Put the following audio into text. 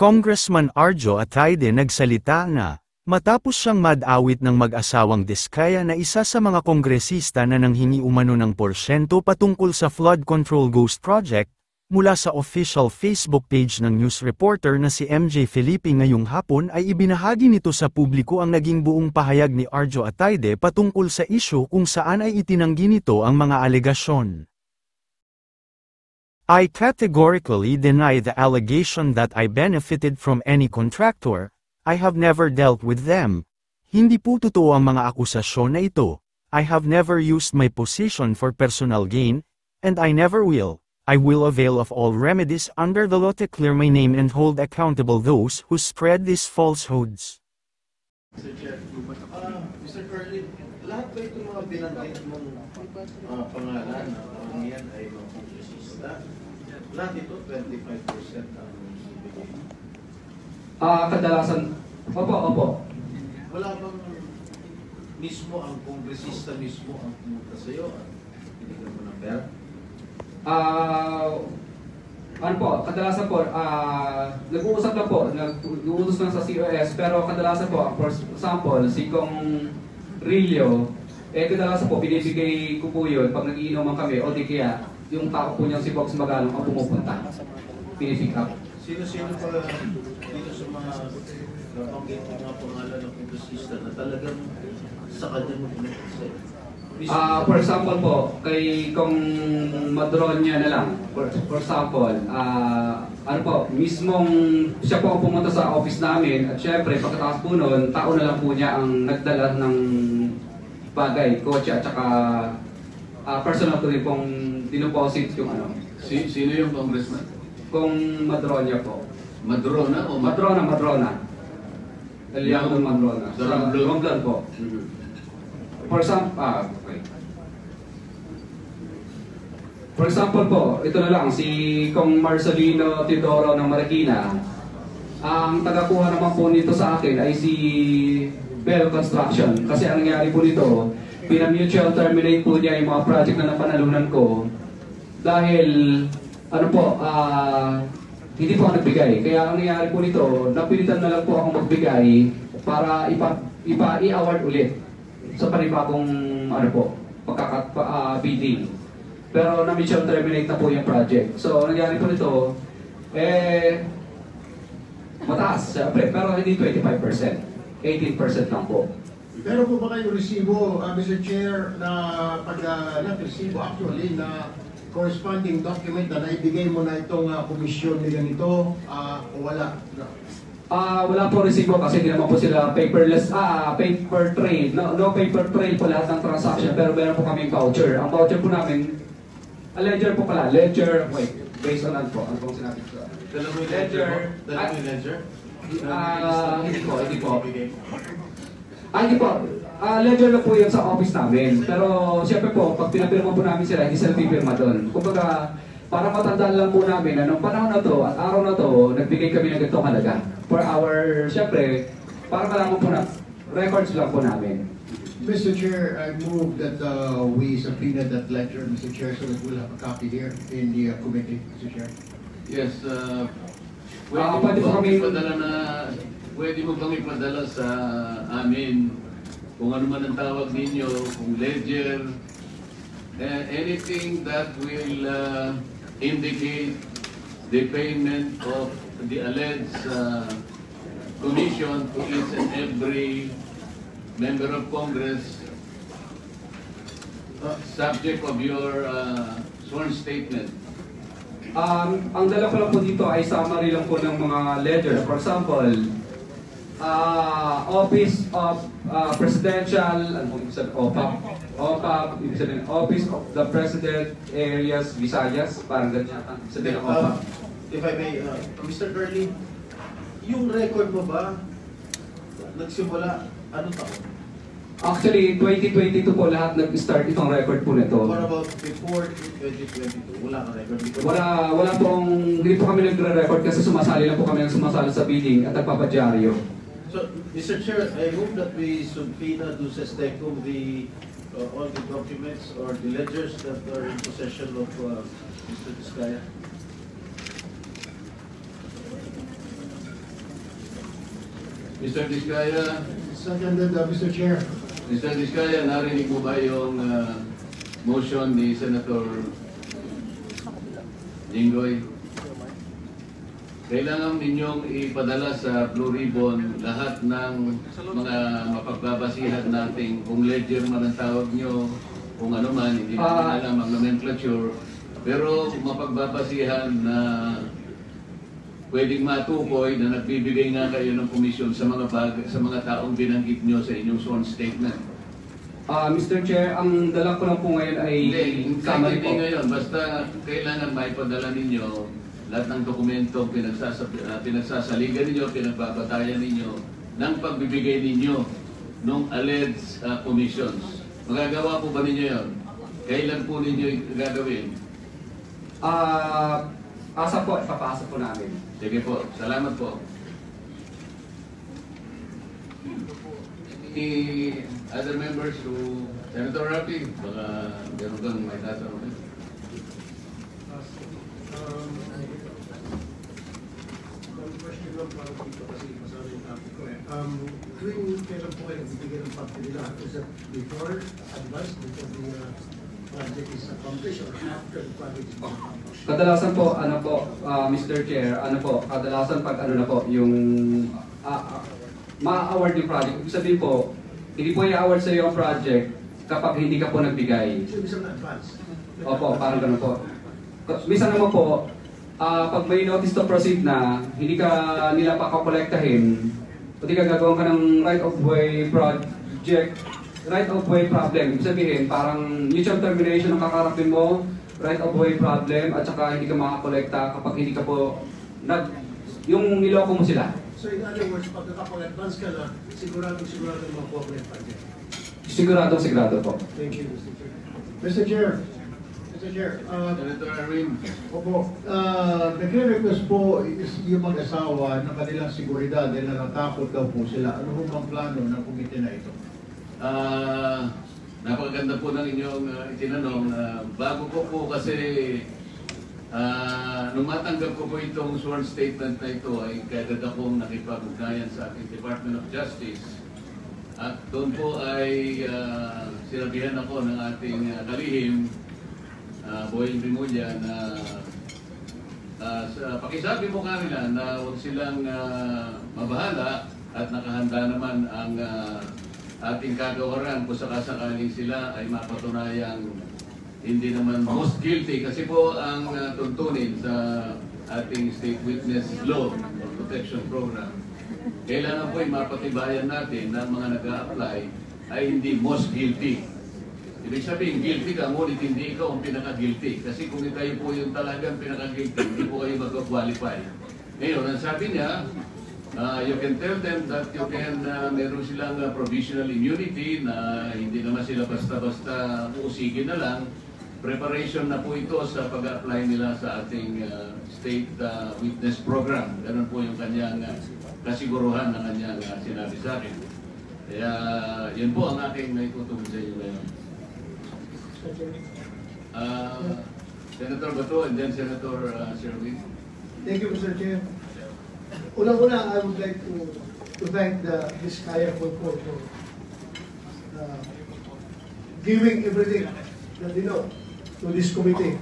Congressman Arjo Atayde nagsalita na, matapos siyang madawit ng mag-asawang Diskaya na isa sa mga kongresista na nanghingi umano ng porsyento patungkol sa flood control ghost project, mula sa official Facebook page ng news reporter na si MJ Felipe ngayong hapon ay ibinahagi nito sa publiko ang naging buong pahayag ni Arjo Atayde patungkol sa isyu kung saan ay itinanggi nito ang mga alegasyon. I categorically deny the allegation that I benefited from any contractor. I have never dealt with them. Hindi po totoo ang mga akusasyon na ito. I have never used my position for personal gain, and I never will. I will avail of all remedies under the law to clear my name and hold accountable those who spread these falsehoods. Mr. Curly, lahat ba itong mga binanggit mong pangalan o yan ay mga kongresista? Lahat ito, 25% ang ibigay? Kadalasan, opo. Wala bang mismo ang kongresista mismo ang pumunta sa'yo at binigyan mo ng pera? Ano po, kadalasan po, nag-uusap lang po, nag-uusap lang sa COS, pero kadalasan po, for example, si Kong Rillo, kadalasan po, binibigay ko po yun pag nag-iinuman kami, o di kaya, yung tao po niyang si Box Magalong ang pumupunta, pinipick up. Sino-sino pa dito sa mga nabanggit ng mga pangalan ng kongresista na talagang sa kanya mo pinagkasay? For example po, kay Kong Madronya na lang, for example, ano po, mismong siya po ang pumunta sa office namin at syempre pagkatapos po noon, tao na lang po niya ang nagdala ng bagay, kotse at saka personal ko rin pong dinoposit yung ano. Sino yung congressman? Kong Madronya po. Madrona o Madrona. Eliano Madrona. Sa Romblon po. For example po, ito na lang, si Kong Marcelino Teodoro ng Marikina, ang tagakuha naman po nito sa akin ay si Bell Construction. Kasi ang nangyari po nito, pina-mutual terminate po niya yung mga project na napanalunan ko dahil, ano po, hindi po ako nagbigay. Kaya ang nangyari po nito, napilitan na lang po akong magbigay para i-award ulit sa panibagong ano po, bidding. Pero na-mutual terminate na po yung project. So, nangyari po nito, mataas, siyempre, pero hindi 25%. 18% lang po. Pero po ba kayo resibo, Mr. Chair, na pag-resibo actually na corresponding document na naibigay mo na itong komisyon nila nito, o wala? Wala po resibo kasi hindi naman po sila paperless, paper trail. No paper trail po lahat ng transaction, pero meron po kaming voucher. Ang voucher po namin, ledger po pala, ledger, wait, based on ano po pong sinabi ko? Dalawang ledger? Dalawang ledger? Hindi po. Hindi po. Ledger lang po yun sa office namin. Pero siyempre po, pag pinapirma po namin sila, hindi sila pipirma doon. Kumbaga, para matandaan lang po namin na nung panahon na to at araw na to, nagbigay kami ng ganitong halaga. For our, siyempre, para malaman po na, records lang po namin. Mr. Chair, I move that we subpoena that ledger, Mr. Chair, so that we'll have a copy here in the committee, Mr. Chair. Yes, pwede mo bang ipadala sa amin kung ano man ang tawag ninyo, kung ledger, anything that will indicate the payment of the alleged commission to each and every member of Congress, subject of your sworn statement. Ang dala ko lang po dito ay summary lang po ng mga ledger. For example, Office of Presidential, ano po ibig sabihin? OPAP, ibig sabihin, Office of the President Areas Visayas, parang ganyan. Ibig sabihin ng OPAP. If I may, Mr. Curly, yung record mo ba, nagsimula, anong taon? Actually, 2022 po lahat nag-start itong record po nito. What about before 2022? Wala kang record? Wala pong, hindi po kami nagre-record kasi sumasali lang po kami sa bidding at nagpapadyaryo. So, Mr. Chair, I hope that we subpoena to Sestecum all the documents or the ledgers that are in possession of Mr. Diskaya. Mr. Diskaya, Seconded, Mr. Chair. Mr. Diskaya, narinig mo ba yung motion ni Senator Jinggoy? Kailangan ninyong ipadala sa Blue Ribbon lahat ng mga mapagbabasihan nating kung ledger man ang tawag nyo, kung ano man, hindi natin alam ang nomenclature, pero mapagbabasihan na pwedeng matukoy na nagbibigay nga kayo ng komisyon sa mga taong binanggit nyo sa inyong sworn statement. Mr. Chair, ang dala ko lang po ngayon ay summary po. Hindi ngayon, basta kailangan maipadala ninyo lahat ng dokumento pinagsasaligan ninyo, pinagbabatayan ninyo ng pagbibigay ninyo ng alleged commissions. Magagawa po ba ninyo yon? Kailan po ninyo gagawin? Asa po, ipapasa po namin. Sige po, salamat po. Any other members who... Senator Rapi, baka gano'n kang may tatanong. Question lang para dito kasi masama yung topic ko eh. Tuwing kailan po kayo nagbibigay ng pagpilila? Is it before advance, before the project is accomplished or after the project is accomplished? Kadalasan po, Mr. Chair, kadalasan pag na po, yung ma-award yung project. Ibig sabihin po, hindi po i-award sa iyo ang project kapag hindi ka po nagbigay. So, isang advance? Opo, parang ganun po. Minsan naman po, pag may notice to proceed na, hindi ka nila pakakolektahin, o di ka gagawin ka ng right-of-way project, right-of-way problem. Ibig sabihin, parang mutual termination ang kakarapin mo, right-of-way problem, at saka hindi ka makakolekta kapag hindi ka po, yung niloko mo sila. So in other words, pag nakapag-advance ka na, sigurado makuha mo yung project. Sigurado po. Thank you, Mr. Chair. Mr. Chair, Senator Arwin. opo, nagre-request po is yung mag-asawa ng kanilang seguridad dahil natatakot daw po sila. Ano po bang plano ng komite na ito? Napakaganda po ng inyong itinanong. Bago ko po kasi nung matanggap ko po itong sworn statement na ito ay kagad akong nakipag-ugnayan sa ating Department of Justice. At doon po ay sinabihan ako ng ating kalihim, Boying Rimulya, na pakisabi mo kanila na huwag silang mabahala at nakahanda naman ang ating kagawaran kung sakasakaling sila ay mapatunayang hindi naman most guilty, kasi po ang tuntunin sa ating State Witness Law or Protection Program, kailangan po ay mapatibayan natin na mga nag-a-apply ay hindi most guilty. Ibig sabihin, guilty ka, ngunit hindi ikaw ang pinaka-guilty. Kasi kung kayo po yung talagang pinaka-guilty, hindi po kayo mag-qualify. Ngayon, ang sabi niya, you can tell them that you can, meron silang provisional immunity na hindi naman sila basta-basta usigin na lang. Preparation na po ito sa pag-apply nila sa ating State Witness Program. Ganun po yung kanyang kasiguruhan na kanyang sinabi sa akin. Kaya yun po ang aking naitutulong sa inyo ngayon. Senator Bato and then Senator Sherwin. Thank you, Mr. Chair. Unang-una, I would like to thank Ms. Kaya for giving everything that they know to this committee.